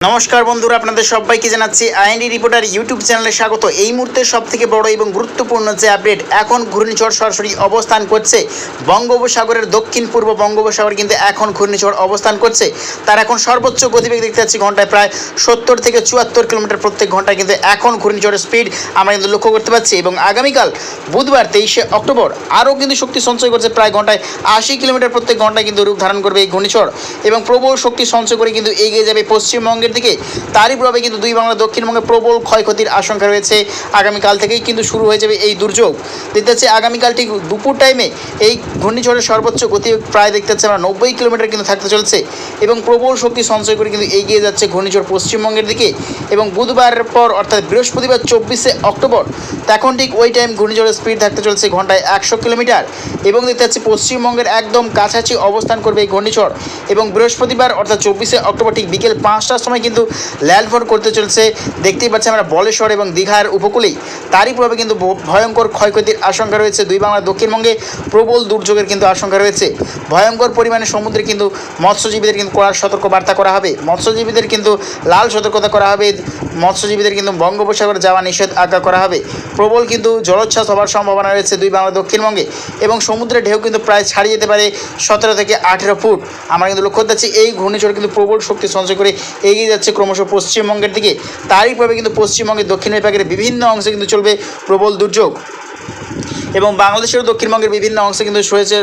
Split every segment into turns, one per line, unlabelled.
নমস্কার বন্ধুরা, আপনাদের সবাইকে জানাচ্ছি আইএনডি রিপোর্টার ইউটিউব চ্যানেলে স্বাগত। এই মুহূর্তে সবথেকে বড় এবং গুরুত্বপূর্ণ যে আপডেট, এখন ঘূর্ণিঝড় সরাসরি অবস্থান করছে বঙ্গোপসাগরের দক্ষিণ পূর্ব বঙ্গোপসাগর, কিন্তু এখন ঘূর্ণিঝড় অবস্থান করছে। তার এখন সর্বোচ্চ গতিবেগ দেখতে পাচ্ছি ঘন্টায় প্রায় 70 থেকে 74 কিলোমিটার প্রত্যেক ঘন্টায়, কিন্তু এখন ঘূর্ণিঝড়ের স্পিড আমরা কিন্তু লক্ষ্য করতে পারছি। এবং আগামীকাল বুধবার 23শে অক্টোবর আরও কিন্তু শক্তি সঞ্চয় করছে, প্রায় ঘন্টায় 80 কিলোমিটার প্রত্যেক ঘন্টায় কিন্তু রূপ ধারণ করবে এই ঘূর্ণিঝড় এবং প্রবল শক্তি সঞ্চয় করে কিন্তু এগিয়ে যাবে পশ্চিমবঙ্গের দিকে। তারই প্রভাবে কিন্তু দুই বাংলা দক্ষিণবঙ্গে প্রবল ক্ষয়ক্ষতির আশঙ্কা রয়েছে। আগামীকাল থেকেই কিন্তু শুরু হয়ে যাবে এই দুর্যোগ। দেখতে পাচ্ছি আগামীকাল ঠিক দুপুর টাইমে এই ঘূর্ণিঝড়ের সর্বোচ্চ গতি প্রায় দেখতে পাচ্ছি আমরা 90 কিলোমিটার কিন্তু থাকতে চলছে এবং প্রবল শক্তি সঞ্চয় করে কিন্তু এগিয়ে যাচ্ছে ঘূর্ণিঝড় পশ্চিমবঙ্গের দিকে। এবং বুধবার পর অর্থাৎ বৃহস্পতিবার 24শে অক্টোবর তখন ঠিক ওই টাইম ঘূর্ণিঝড়ের স্পিড থাকতে চলছে ঘন্টায় 100 কিলোমিটার এবং দেখতে পাচ্ছি পশ্চিমবঙ্গের একদম কাছাকাছি অবস্থান করবে এই ঘূর্ণিঝড়। এবং বৃহস্পতিবার অর্থাৎ 24শে অক্টোবর ঠিক বিকেল 5টার সময় কিন্তু ল্যান্ডফল করতে চলছে। দেখতেই পাচ্ছি আমরা বলেশ্বর এবং দীঘার উপকূলেই। তারই প্রভাবে কিন্তু ভয়ঙ্কর ক্ষয়ক্ষতির আশঙ্কা রয়েছে। দুই বাংলার দক্ষিণবঙ্গে প্রবল দুর্যোগের কিন্তু আশঙ্কা রয়েছে। ভয়ঙ্কর পরিমাণে সমুদ্রে কিন্তু মৎস্যজীবীদের কিন্তু কড়া সতর্কবার্তা করা হবে। মৎস্যজীবীদের কিন্তু লাল সতর্কতা করা হবে। মৎস্যজীবীদের কিন্তু বঙ্গোপসাগরে যাওয়া নিষেধাজ্ঞা করা হবে। প্রবল কিন্তু জলোচ্ছ্বাস হওয়ার সম্ভাবনা রয়েছে দুই বাংলা দক্ষিণবঙ্গে এবং সমুদ্রের ঢেউ কিন্তু প্রায় ছাড়িয়ে যেতে পারে 17 থেকে 18 ফুট। আমরা কিন্তু লক্ষ্য করতে পারছি এই ঘূর্ণিঝড় কিন্তু প্রবল শক্তি সঞ্চয় করে এগিয়ে যাচ্ছে ক্রমশ পশ্চিমবঙ্গের দিকে। তারই প্রভাবে কিন্তু পশ্চিমবঙ্গের দক্ষিণ বিভাগের বিভিন্ন অংশে কিন্তু চলবে প্রবল দুর্যোগ এবং বাংলাদেশের দক্ষিণবঙ্গের বিভিন্ন অংশে কিন্তু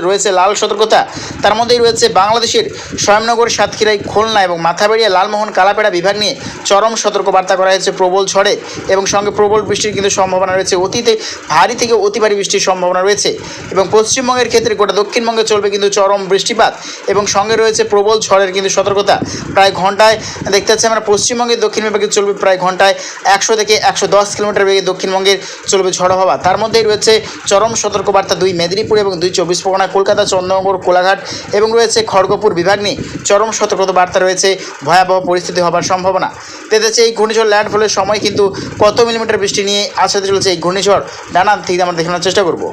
রয়েছে লাল সতর্কতা। তার মধ্যেই রয়েছে বাংলাদেশের স্বয়ংনগর, সাতক্ষীরাই, খুলনা এবং মাথাবাড়িয়া, লালমোহন, কালাপেড়া বিভাগ নিয়ে চরম সতর্কবার্তা করা হয়েছে প্রবল ঝড়ে এবং সঙ্গে প্রবল বৃষ্টির কিন্তু সম্ভাবনা রয়েছে। অতীতে ভারী থেকে অতি ভারী বৃষ্টির সম্ভাবনা রয়েছে এবং পশ্চিমবঙ্গের ক্ষেত্রে গোটা দক্ষিণবঙ্গে চলবে কিন্তু চরম বৃষ্টিপাত এবং সঙ্গে রয়েছে প্রবল ঝড়ের কিন্তু সতর্কতা। প্রায় ঘন্টায় দেখতে পাচ্ছি আমরা পশ্চিমবঙ্গের দক্ষিণ বিভাগে চলবে প্রায় ঘন্টায় 100 থেকে 110 কিলোমিটার বেগে দক্ষিণবঙ্গের চলবে ঝড়ো হাওয়া। তার মধ্যেই রয়েছে চরম সতর্কবার্তা দুই মেদিনীপুর এবং দুই 24 পরগনা, কলকাতা, চন্দ্রনগর, কোলাঘাট এবং রয়েছে খড়গপুর বিভাগ নিয়ে চরম সতর্কতা বার্তা রয়েছে। ভয়াবহ পরিস্থিতি হবার সম্ভাবনা দেখতেছে। এই ঘূর্ণিঝড় ল্যান্ডফলের সময় কিন্তু কত মিলিমিটার বৃষ্টি নিয়ে আসতে চলেছে এই ঘূর্ণিঝড় ডানান থেকে আমরা দেখানোর চেষ্টা করব।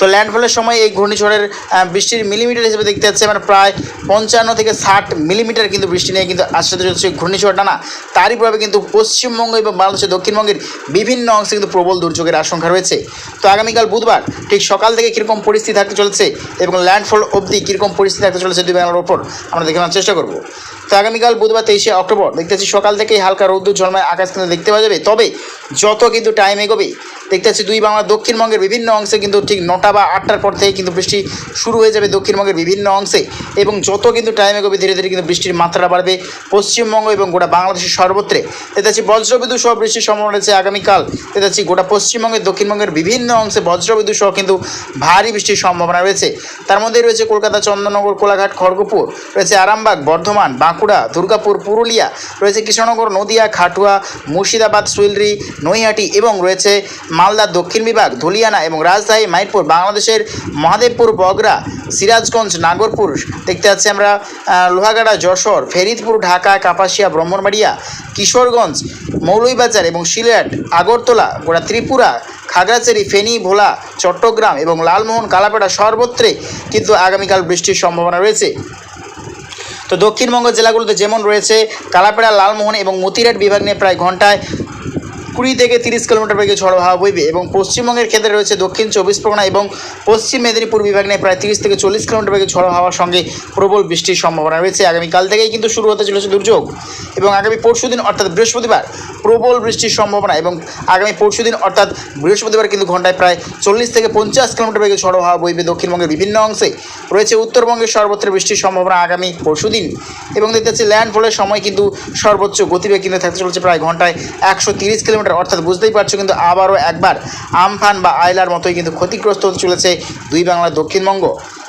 তো ল্যান্ডফলের সময় এই ঘূর্ণিঝড়ের বৃষ্টির মিলিমিটার হিসেবে দেখতে পাচ্ছি আমরা প্রায় 55 থেকে 60 মিলিমিটার কিন্তু বৃষ্টি নিয়ে কিন্তু আসতে চলছে ঘূর্ণিঝড় ডানা। তারই প্রভাবে কিন্তু পশ্চিমবঙ্গ এবং বাংলাদেশের দক্ষিণবঙ্গের বিভিন্ন অংশে কিন্তু প্রবল দুর্যোগের আশঙ্কা রয়েছে। তো আগামীকাল বুধবার ঠিক সকাল থেকে কীরকম পরিস্থিতি থাকতে চলছে এবং ল্যান্ডফল অবধি কীরকম পরিস্থিতি থাকতে চলেছে দুই বাংলার ওপর আমরা দেখানোর চেষ্টা করব। তো আগামীকাল বুধবার 23শে অক্টোবর দেখতে পাচ্ছি সকাল থেকেই হালকা রৌদ্র ঝলময় আকাশ কিন্তু দেখতে পাওয়া যাবে। তবে যত কিন্তু টাইম এগোবে দেখতে পাচ্ছি দুই বাংলার দক্ষিণবঙ্গের বিভিন্ন অংশে কিন্তু ঠিক 9টা বা 8টার পর থেকে কিন্তু বৃষ্টি শুরু হয়ে যাবে দক্ষিণবঙ্গের বিভিন্ন অংশে এবং যত কিন্তু টাইম এগোবে ধীরে ধীরে কিন্তু বৃষ্টির মাত্রা বাড়বে পশ্চিমবঙ্গ এবং গোটা বাংলাদেশের সর্বত্রে। দেখতে পাচ্ছি বজ্রবিদ্যুৎ সহ বৃষ্টির সম্ভাবনা রয়েছে আগামীকাল। দেখতে পাচ্ছি গোটা পশ্চিমবঙ্গের দক্ষিণবঙ্গের বিভিন্ন অংশে বজ্রবিদ্যুৎ সহ কিন্তু ভারী বৃষ্টির সম্ভাবনা রয়েছে। তার মধ্যে রয়েছে কলকাতা, চন্দ্রনগর, কোলাঘাট, খড়গপুর, রয়েছে আরামবাগ, বর্ধমান, বাঁকুড়া, দুর্গাপুর, পুরুলিয়া, রয়েছে কৃষ্ণনগর, নদিয়া, খাটুয়া, মুর্শিদাবাদ, সুইলরি, নৈহাটি এবং রয়েছে মালদা দক্ষিণ বিভাগ, ধুলিয়ানা এবং রাজশাহী, মাইটপুর, বাংলাদেশের মহাদেবপুর, বগরা, সিরাজগঞ্জ, নাগরপুর দেখতে পাচ্ছি আমরা, লোহাগাড়া, যশোর, ফেরিদপুর, ঢাকা, কাপাসিয়া, ব্রাহ্মণবাড়িয়া, কিশোরগঞ্জ, মৌলভীবাজার এবং সিলেট, আগরতলা, গোটা ত্রিপুরা, খাগড়াছড়ি, ফেনী, ভোলা, চট্টগ্রাম এবং লালমোহন, কালাপেড়া সর্বত্রে কিন্তু আগামীকাল বৃষ্টির সম্ভাবনা রয়েছে। তো দক্ষিণবঙ্গ জেলাগুলোতে যেমন রয়েছে কালাপেড়া, লালমোহন এবং মতিরাট বিভাগ নিয়ে প্রায় ঘন্টায় 20 থেকে 30 কিলোমিটার বেগে ঝড়ো হাওয়া বইবে এবং পশ্চিমবঙ্গের ক্ষেত্রে রয়েছে দক্ষিণ 24 পরগনা এবং পশ্চিম মেদিনীপুর বিভাগ নিয়ে প্রায় 30 থেকে 40 কিলোমিটার বেগে ঝড়ো হাওয়ার সঙ্গে প্রবল বৃষ্টির সম্ভাবনা রয়েছে। আগামীকাল থেকেই কিন্তু শুরু হতে চলেছে দুর্যোগ এবং আগামী পরশুদিন অর্থাৎ বৃহস্পতিবার প্রবল বৃষ্টির সম্ভাবনা এবং আগামী পরশুদিন অর্থাৎ বৃহস্পতিবার কিন্তু ঘন্টায় প্রায় 40 থেকে 50 কিলোমিটার বেগে ঝড়ো হাওয়া বইবে দক্ষিণবঙ্গের বিভিন্ন অংশে। রয়েছে উত্তরবঙ্গের সর্বত্র বৃষ্টির সম্ভাবনা আগামী পরশুদিন এবং দেখতে পাচ্ছি ল্যান্ডফলের সময় কিন্তু সর্বোচ্চ গতিবেগ কিন্তু থাকতে চলেছে প্রায় ঘন্টায় 130 কিলোমিটার। অর্থাৎ বুঝতেই পারছো কিন্তু আবারও একবার আমফান বা আয়লার মতোই কিন্তু ক্ষতিগ্রস্ত হতে চলেছে দুই বাংলার দক্ষিণবঙ্গ।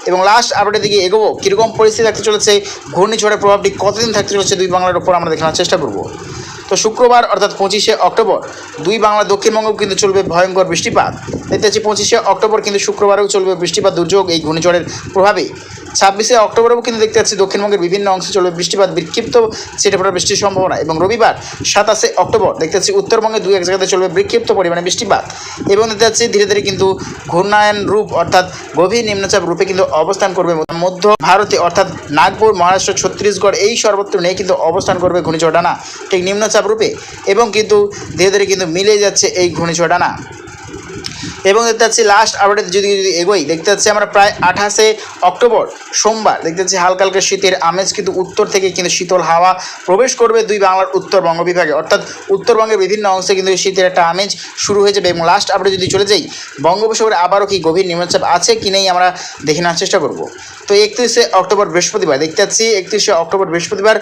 এবং লাস্ট আপডেটের দিকে এগোবো কীরকম পরিস্থিতি থাকতে চলেছে, ঘূর্ণিঝড়ের প্রভাবটি কতদিন থাকতে চলেছে দুই বাংলার ওপর আমরা দেখানোর চেষ্টা করব। তো শুক্রবার অর্থাৎ 25শে অক্টোবর দুই বাংলা দক্ষিণবঙ্গেও কিন্তু চলবে ভয়ঙ্কর বৃষ্টিপাত। দেখতে পাচ্ছি 25শে অক্টোবর কিন্তু শুক্রবারেও চলবে বৃষ্টিপাত দুর্যোগ এই ঘূর্ণিঝড়ের প্রভাবে। 26শে অক্টোবরেও কিন্তু দেখতে পাচ্ছি দক্ষিণবঙ্গের বিভিন্ন অংশে চলবে বৃষ্টিপাত, বিক্ষিপ্ত ছিটেফোঁটা বৃষ্টির সম্ভাবনা। এবং রবিবার 27শে অক্টোবর দেখতে পাচ্ছি উত্তরবঙ্গে 2-1 জায়গাতে চলবে বিক্ষিপ্ত পরিমাণে বৃষ্টিপাত এবং দেখতে পাচ্ছি ধীরে ধীরে কিন্তু ঘূর্ণায়ন রূপ অর্থাৎ গভীর নিম্নচাপ রূপে কিন্তু অবস্থান করবে মধ্য ভারতে অর্থাৎ নাগপুর, মহারাষ্ট্র, ছত্তিশগড় এই সর্বত্র নিয়ে কিন্তু অবস্থান করবে ঘূর্ণিঝড় ডানা ঠিক নিম্নচাপ রূপে এবং কিন্তু ধীরে ধীরে কিন্তু মিলে যাচ্ছে এই ঘূর্ণিঝড় ডানা। এবং দেখতে পাচ্ছি লাস্ট আপডেট যদি এগোই দেখতে পাচ্ছি আমরা প্রায় 28শে অক্টোবর সোমবার দেখতে পাচ্ছি হালকা হালকা শীতের আমেজ কিন্তু উত্তর থেকে কিন্তু শীতল হাওয়া প্রবেশ করবে দুই বাংলার উত্তরবঙ্গ বিভাগে অর্থাৎ উত্তরবঙ্গের বিভিন্ন অংশে কিন্তু শীতের একটা আমেজ শুরু হয়ে যাবে। এবং লাস্ট আপডেট যদি চলে যাই বঙ্গোপসাগরে আবারও কি গভীর নিম্নচাপ আছে কি নেই আমরা দেখে নেওয়ার চেষ্টা করব। তো 31শে অক্টোবর বৃহস্পতিবার দেখতে পাচ্ছি 31শে অক্টোবর বৃহস্পতিবার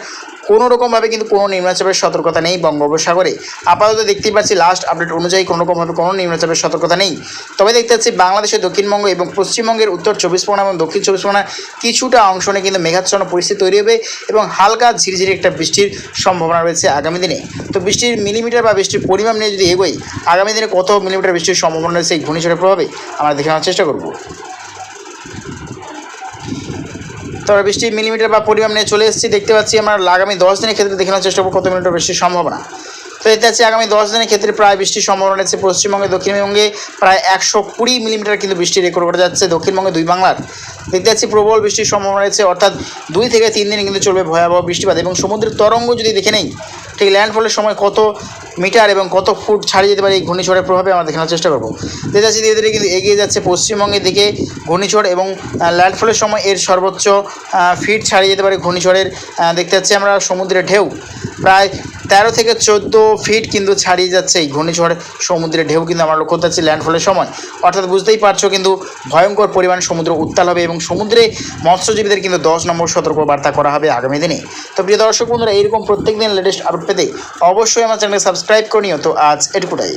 কোনো রকমভাবে কিন্তু কোনো নিম্নচাপের সতর্কতা নেই বঙ্গোপসাগরে। আপাতত দেখতেই পাচ্ছি লাস্ট আপডেট অনুযায়ী কোনো রকমভাবে কোনো নিম্নচাপের সতর্কতা নেই। তবে দেখতে পাচ্ছি বাংলাদেশের দক্ষিণবঙ্গ এবং পশ্চিমবঙ্গের উত্তর 24 পরগনা এবং দক্ষিণ 24 পরগনার কিছুটা অংশ নিয়ে কিন্তু মেঘাচ্ছন্ন পরিস্থিতি তৈরি হবে এবং হালকা ঝিরিঝিরি একটা বৃষ্টির সম্ভাবনা রয়েছে আগামী দিনে। তো বৃষ্টির মিলিমিটার বা বৃষ্টির পরিমাণ নিয়ে যদি এগোই আগামী দিনে কত মিলিমিটার বৃষ্টির সম্ভাবনা রয়েছে এই ঘূর্ণিঝড়ের প্রভাবে আমরা দেখে নেওয়ার চেষ্টা করব। তবে বৃষ্টির মিলিমিটার বা পরিমাণ নিয়ে চলে এসেছি দেখতে পাচ্ছি আমরা আগামী 10 দিনের ক্ষেত্রে দেখে নেওয়ার চেষ্টা করবো কত মিলিমিটার বৃষ্টির সম্ভাবনা। তো এতে আছে আগামী 10 দিনের ক্ষেত্রে প্রায় বৃষ্টির সম্ভাবনা রয়েছে পশ্চিমবঙ্গে, দক্ষিণবঙ্গে প্রায় 120 মিলিমিটার কিন্তু বৃষ্টি রেকর্ড করা যাচ্ছে দক্ষিণবঙ্গে দুই বাংলার। দেখতে পাচ্ছি প্রবল বৃষ্টির সম্ভাবনা রয়েছে অর্থাৎ 2 থেকে 3 দিনে কিন্তু চলবে ভয়াবহ বৃষ্টিপাত। এবং সমুদ্রের তরঙ্গ যদি দেখে নেই ঠিক ল্যান্ডফলের সময় কত মিটার এবং কত ফুট ছাড়িয়ে যেতে পারে এই ঘূর্ণিঝড়ের প্রভাবে আমরা দেখানোর চেষ্টা করবো। দেখতে পাচ্ছি ধীরে ধীরে কিন্তু এগিয়ে যাচ্ছে পশ্চিমবঙ্গের দিকে ঘূর্ণিঝড় এবং ল্যান্ডফলের সময় এর সর্বোচ্চ ফিট ছাড়িয়ে যেতে পারে ঘূর্ণিঝড়ের। দেখতে পাচ্ছি আমরা সমুদ্রের ঢেউ প্রায় 13 থেকে 14 ফিট কিন্তু ছাড়িয়ে যাচ্ছে এই ঘূর্ণিঝড় সমুদ্রের ঢেউ কিন্তু আমরা লক্ষ্য করতে পারছি ল্যান্ডফলের সময়। অর্থাৎ বুঝতেই পারছো কিন্তু ভয়ঙ্কর পরিমাণ সমুদ্র উত্তাল হবে এবং সমুদ্রে মৎস্যজীবীদের কিন্তু 10 নম্বর সতর্কবার্তা করা হবে আগামী দিনে। তো প্রিয় দর্শক বন্ধুরা এইরকম প্রত্যেক দিন লেটেস্ট আপডেট পেতে অবশ্যই আমার চ্যানেলকে সাবস্ক্রাইব করে নিও। তো আজ এটুকুটাই।